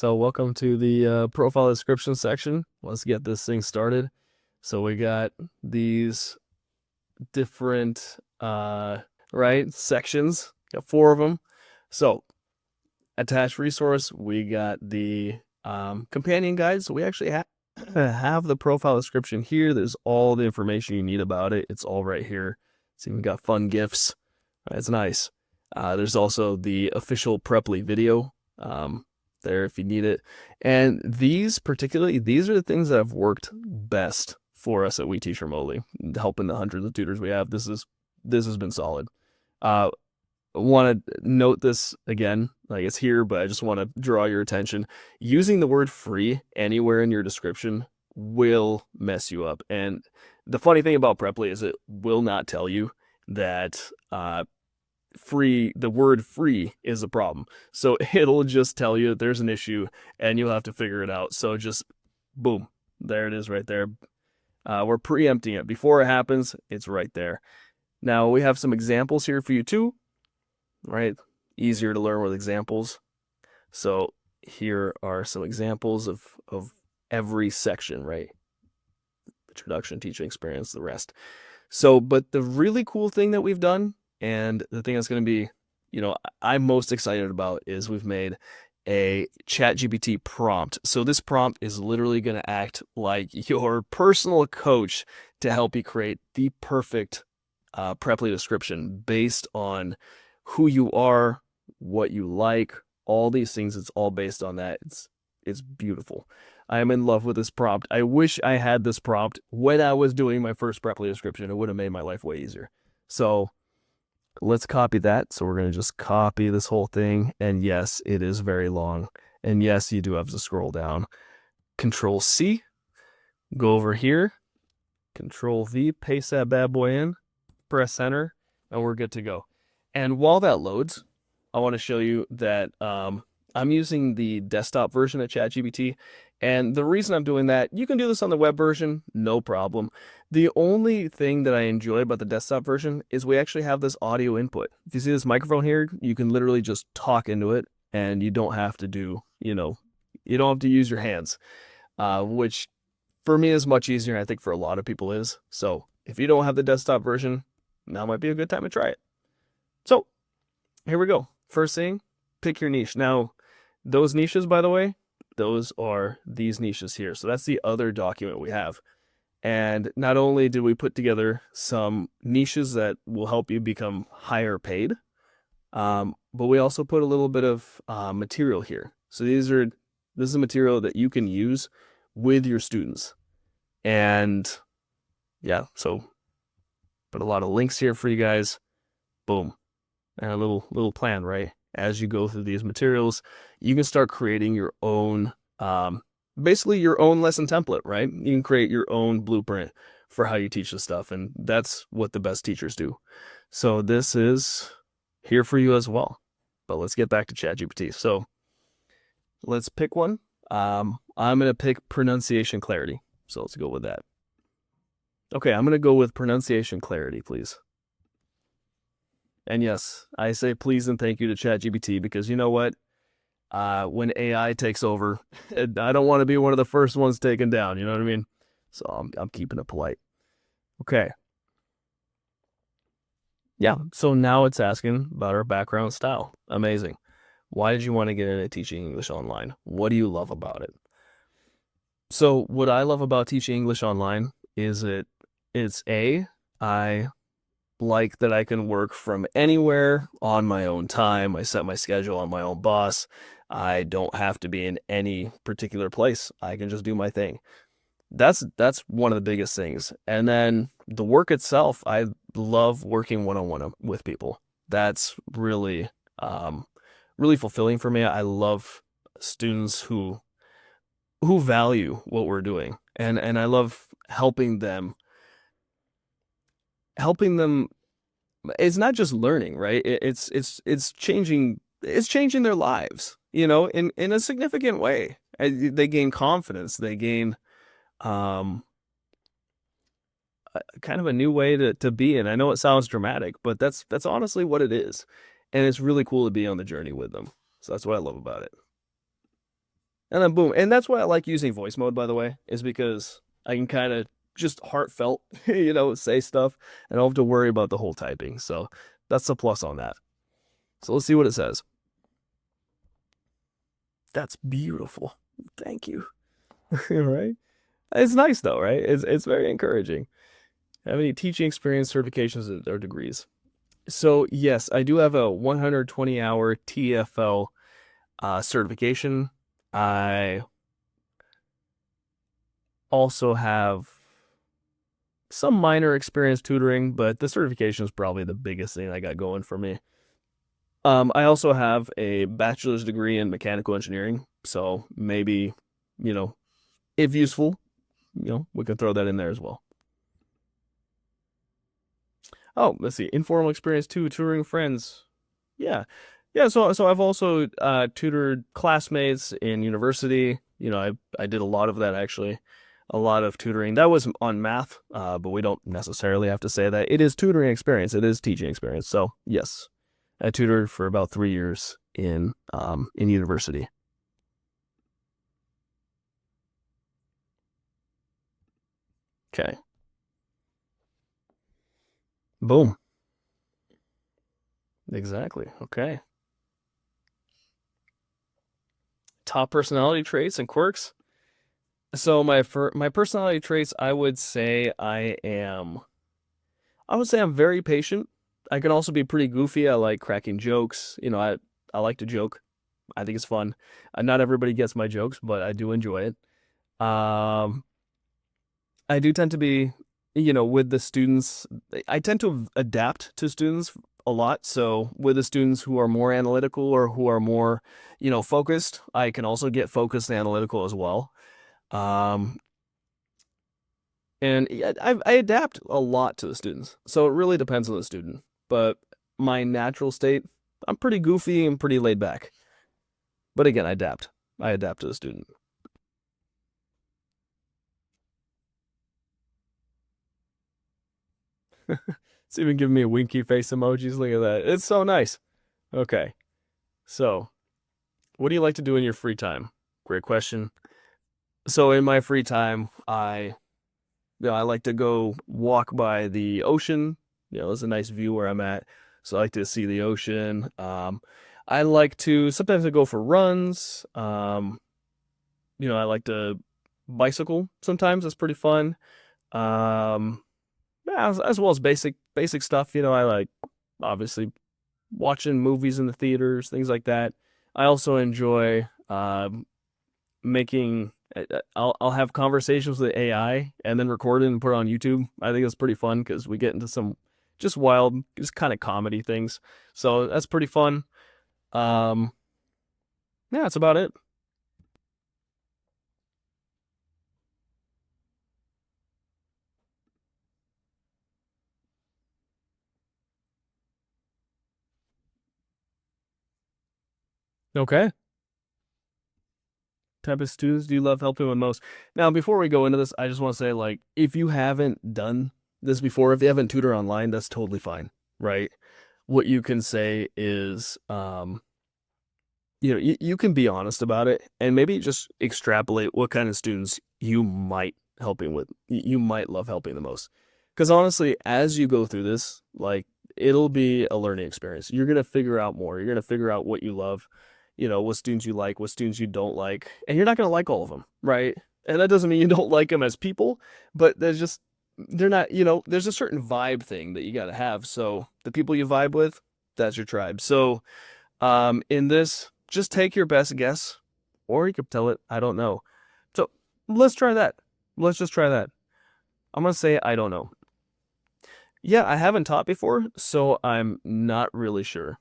So welcome to the profile description section. Let's get this thing started. So we got these different right sections. Got 4 of them. So attached resource, we got the companion guide. So we actually have the profile description here. There's all the information you need about it. It's all right here. It's even got fun GIFs. It's nice. There's also the official Preply video there if you need it. And these are the things that have worked best for us at We Teach Remotely, helping the hundreds of tutors we have. This has been solid. Want to note this again, like it's here, but I just want to draw your attention. Using the word free anywhere in your description will mess you up. And the funny thing about Preply is it will not tell you that the word free is a problem. So it'll just tell you there's an issue and you'll have to figure it out. So just boom, there it is right there. We're preempting it. Before it happens, it's right there. Now we have some examples here for you too, right? Easier to learn with examples. So here are some examples of every section, right? Introduction, teaching experience, the rest. So, but the really cool thing that we've done, and the thing that's going to be, I'm most excited about, is we've made a ChatGPT prompt. So this prompt is literally going to act like your personal coach to help you create the perfect Preply description based on who you are, what you like, all these things. It's all based on that. It's beautiful. I am in love with this prompt. I wish I had this prompt when I was doing my first Preply description. It would have made my life way easier. So let's copy that. So we're going to just copy this whole thing. And yes, it is very long. And yes, you do have to scroll down. Control C, go over here, Control V, paste that bad boy in, press enter, and we're good to go. And while that loads, I want to show you that I'm using the desktop version of ChatGPT. And the reason I'm doing that, you can do this on the web version, no problem. The only thing that I enjoy about the desktop version is we actually have this audio input. If you see this microphone here, you can literally just talk into it and you don't have to do, you don't have to use your hands, which for me is much easier. And I think for a lot of people is. So if you don't have the desktop version, now might be a good time to try it. So here we go. First thing, pick your niche. Now, those niches, by the way, those are these niches here. So that's the other document we have. And not only did we put together some niches that will help you become higher paid, but we also put a little bit of material here. So this is material that you can use with your students. And yeah, so put a lot of links here for you guys. Boom. And a little plan, right? As you go through these materials, you can start creating your own, basically your own lesson template, right? You can create your own blueprint for how you teach this stuff. And that's what the best teachers do. So this is here for you as well. But let's get back to ChatGPT. So let's pick one. I'm going to pick pronunciation clarity. So let's go with that. Okay, I'm going to go with pronunciation clarity, please. And yes, I say please and thank you to ChatGPT because you know what? When AI takes over, I don't want to be one of the first ones taken down. You know what I mean? So I'm keeping it polite. Okay. Yeah. So now it's asking about our background style. Amazing. Why did you want to get into teaching English online? What do you love about it? So what I love about teaching English online is I like that I can work from anywhere on my own time. I set my schedule on my own boss. I don't have to be in any particular place. I can just do my thing. That's one of the biggest things. And then the work itself, I love working one-on-one with people. That's really, really fulfilling for me. I love students who value what we're doing. And I love helping them. It's not just learning, right? It's changing their lives, in a significant way. They gain confidence. They gain kind of a new way to be. And I know it sounds dramatic, but that's honestly what it is. And it's really cool to be on the journey with them. So that's what I love about it. And then boom. And that's why I like using voice mode, by the way, is because I can kind of just heartfelt, say stuff and I don't have to worry about the whole typing. So that's the plus on that. So let's see what it says. That's beautiful. Thank you. Right? It's nice though, right? It's very encouraging. Have any teaching experience, certifications, or degrees? So yes, I do have a 120-hour TFL certification. I also have some minor experience tutoring, but the certification is probably the biggest thing I got going for me. I also have a bachelor's degree in mechanical engineering, so maybe, you know, if useful, we can throw that in there as well. Oh, let's see, informal experience too, tutoring friends. Yeah, yeah. So I've also tutored classmates in university. I did a lot of that actually, a lot of tutoring. That was on math, but we don't necessarily have to say that. It is tutoring experience. It is teaching experience. So yes, I tutored for about 3 years in university. Okay. Boom. Exactly. Okay. Top personality traits and quirks. So my personality traits, I would say I'm very patient. I can also be pretty goofy. I like cracking jokes. I like to joke. I think it's fun. Not everybody gets my jokes, but I do enjoy it. Um, I do tend to be, with the students, I tend to adapt to students a lot. So with the students who are more analytical or who are more, focused, I can also get focused and analytical as well. Um, and yeah, I adapt a lot to the students. So it really depends on the student. But my natural state, I'm pretty goofy and pretty laid back. But again, I adapt. I adapt to the student. It's even giving me a winky face emojis. Look at that. It's so nice. Okay. So, what do you like to do in your free time? Great question. So, in my free time, I like to go walk by the ocean. There's a nice view where I'm at. So, I like to see the ocean. I like to sometimes I go for runs. I like to bicycle sometimes. That's pretty fun. Um, yeah, as well as basic stuff. I like obviously watching movies in the theaters, things like that. I also enjoy making. I'll have conversations with AI and then record it and put it on YouTube. I think it's pretty fun because we get into some just wild, just kind of comedy things. So that's pretty fun. Um, yeah, that's about it. Okay. Type of students do you love helping with most? Now, before we go into this, I just want to say, like, if you haven't done this before, if you haven't tutored online, that's totally fine, right? What you can say is, you can be honest about it and maybe just extrapolate what kind of students you might helping with, you might love helping the most. Because honestly, as you go through this, like, it'll be a learning experience. You're gonna figure out more. You're gonna figure out what you love, what students you like, what students you don't like, and you're not gonna like all of them, right? And that doesn't mean you don't like them as people, but they're not, there's a certain vibe thing that you gotta have. So the people you vibe with, that's your tribe. So in this, just take your best guess, or you could tell it, I don't know. So let's try that. Let's just try that. I'm gonna say I don't know. Yeah, I haven't taught before, so I'm not really sure.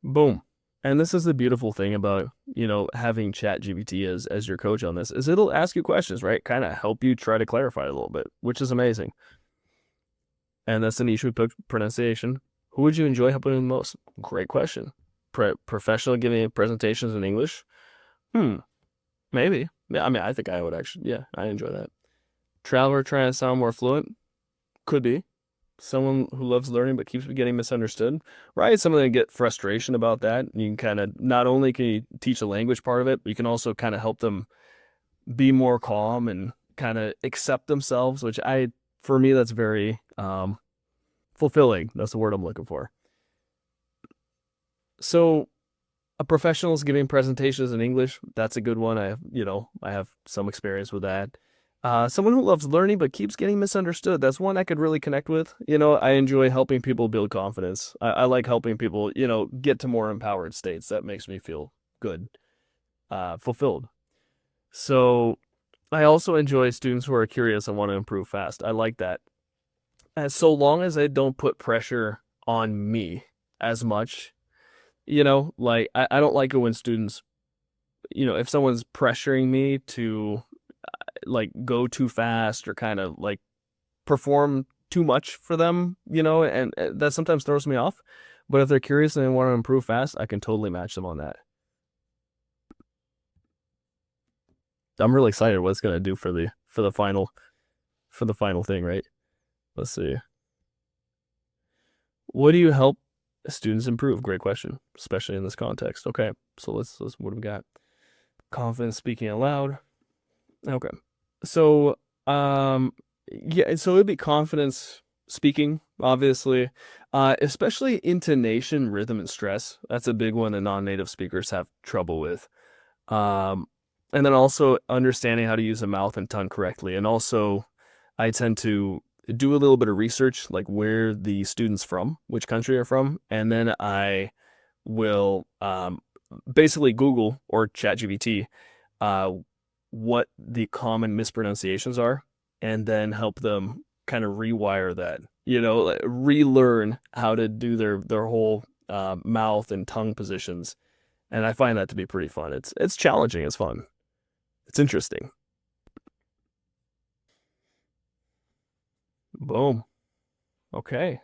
Boom. And this is the beautiful thing about, having ChatGPT as your coach on this, is it'll ask you questions, right? Kind of help you try to clarify it a little bit, which is amazing. And that's the niche with pronunciation. Who would you enjoy helping the most? Great question. Professional giving presentations in English? Hmm. Maybe. Yeah, I mean, I think I would actually. Yeah, I enjoy that. Traveler trying to sound more fluent? Could be. Someone who loves learning but keeps getting misunderstood, right? Someone that get frustration about that. You can kind of not only can you teach the language part of it, but you can also kind of help them be more calm and kind of accept themselves, which for me, that's very fulfilling. That's the word I'm looking for. So a professional is giving presentations in English. That's a good one. I have some experience with that. Someone who loves learning but keeps getting misunderstood. That's one I could really connect with. I enjoy helping people build confidence. I like helping people, get to more empowered states. That makes me feel good, fulfilled. So I also enjoy students who are curious and want to improve fast. I like that. As so long as I don't put pressure on me as much, like I don't like it when students, if someone's pressuring me to like go too fast or kind of like perform too much for them, and that sometimes throws me off. But if they're curious and they want to improve fast, I can totally match them on that. I'm really excited what it's gonna do for the final thing, right? Let's see. What do you help students improve? Great question, especially in this context. Okay, so let's what do we got? Confidence speaking aloud. Okay. So, yeah, so it'd be confidence speaking, obviously, especially intonation, rhythm, and stress. That's a big one that non-native speakers have trouble with. Um, and then also understanding how to use the mouth and tongue correctly. And also, I tend to do a little bit of research, like where the students from, which country are from, and then I will basically Google or ChatGPT uh, what the common mispronunciations are, and then help them kind of rewire that. Like relearn how to do their whole mouth and tongue positions, and I find that to be pretty fun. It's challenging. It's fun. It's interesting. Boom. Okay.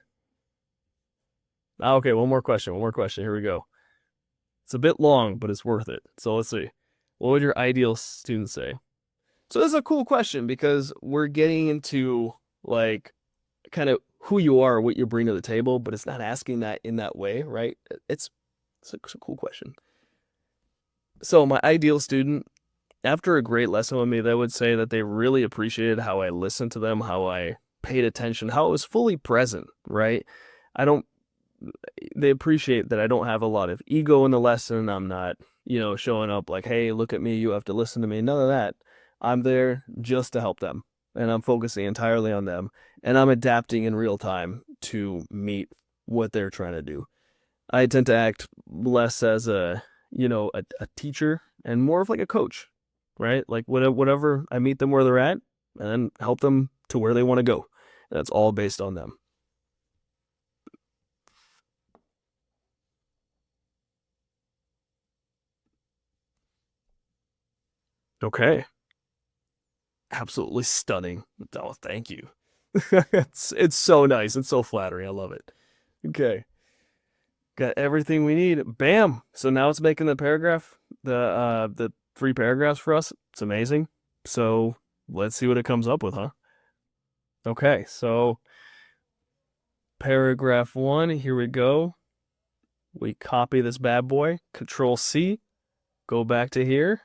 Okay. One more question. One more question. Here we go. It's a bit long, but it's worth it. So let's see. What would your ideal student say? So this is a cool question because we're getting into like kind of who you are, what you bring to the table, but it's not asking that in that way, right? It's a cool question. So my ideal student, after a great lesson with me, they would say that they really appreciated how I listened to them, how I paid attention, how I was fully present, right? I don't They appreciate that I don't have a lot of ego in the lesson. I'm not, showing up like, hey, look at me, you have to listen to me. None of that. I'm there just to help them. And I'm focusing entirely on them. And I'm adapting in real time to meet what they're trying to do. I tend to act less as a teacher and more of like a coach, right? Like whatever I meet them where they're at and then help them to where they want to go. And that's all based on them. Okay. Absolutely stunning. Oh, thank you. It's so nice. It's so flattering. I love it. Okay. Got everything we need. Bam. So now it's making the three paragraphs for us. It's amazing. So let's see what it comes up with, huh? Okay. So paragraph one, here we go. We copy this bad boy, Control C, go back to here,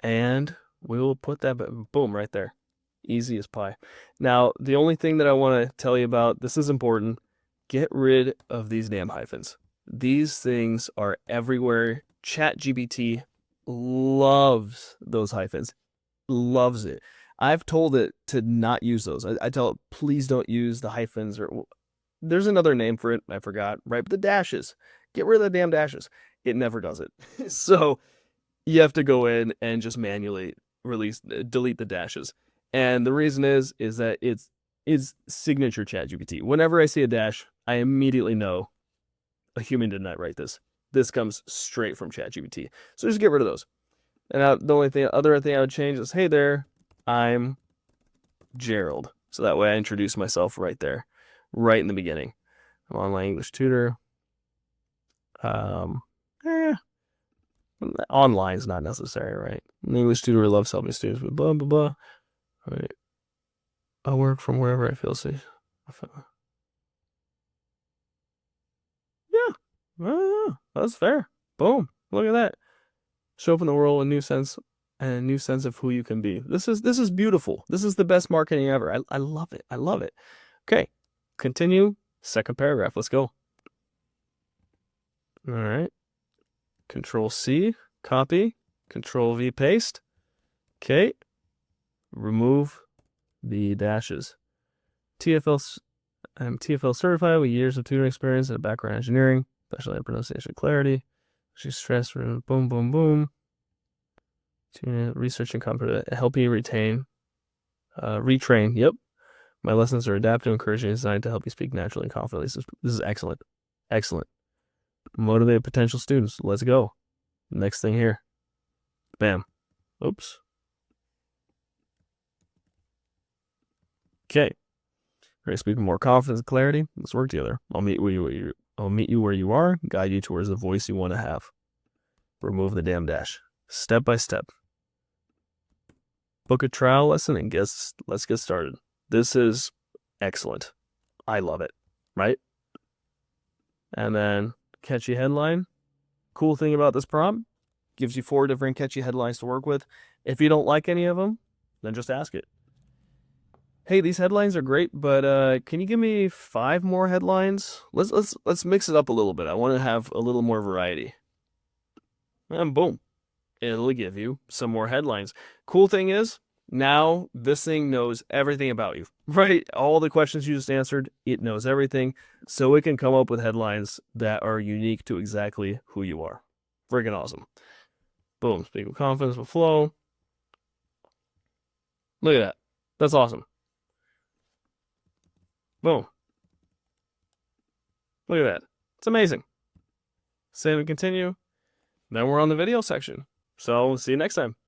and we will put that boom right there. Easy as pie. Now, the only thing that I want to tell you about, this is important, get rid of these damn hyphens. These things are everywhere. ChatGPT loves those hyphens. Loves it. I've told it to not use those. I tell it, please don't use the hyphens, or there's another name for it. I forgot, right? But the dashes. Get rid of the damn dashes. It never does it. So you have to go in and just manually delete the dashes. And the reason is that it's signature ChatGPT. Whenever I see a dash, I immediately know a human did not write this. This comes straight from ChatGPT. So just get rid of those. And the other thing I would change is, hey there, I'm Gerald. So that way I introduce myself right there, right in the beginning. I'm online English tutor. Um, eh, online is not necessary, right? An English tutor loves helping students with blah blah blah. Right. I work from wherever I feel safe. Yeah, that's fair. Boom. Look at that. Show up in the world a new sense and a new sense of who you can be. This is beautiful. This is the best marketing ever. I love it. I love it. Okay. Continue. Second paragraph. Let's go. All right. Control C, copy. Control V, paste. Okay. Remove the dashes. I'm TFL certified with years of tutoring experience and a background in engineering, especially in pronunciation clarity. She's stressed. Boom, boom, boom. Research and competent, help you retrain. Yep. My lessons are adaptive, encouraging, and designed to help you speak naturally and confidently. This is excellent. Excellent. Motivate potential students. Let's go. Next thing here. Bam. Oops. Okay. Ready to speak with more confidence and clarity? Let's work together. I'll meet you where you are, guide you towards the voice you want to have. Remove the damn dash. Step by step. Book a trial lesson and let's get started. This is excellent. I love it, right? And then catchy headline. Cool thing about this prompt, gives you 4 different catchy headlines to work with. If you don't like any of them, then just ask it. Hey, these headlines are great, but can you give me 5 more headlines? Let's mix it up a little bit. I want to have a little more variety. And boom, it'll give you some more headlines. Cool thing is, now this thing knows everything about you, right? All the questions you just answered, it knows everything. So it can come up with headlines that are unique to exactly who you are. Freaking awesome. Boom. Speak with confidence, with flow. Look at that. That's awesome. Boom. Look at that. It's amazing. Save and continue. Then we're on the video section. So see you next time.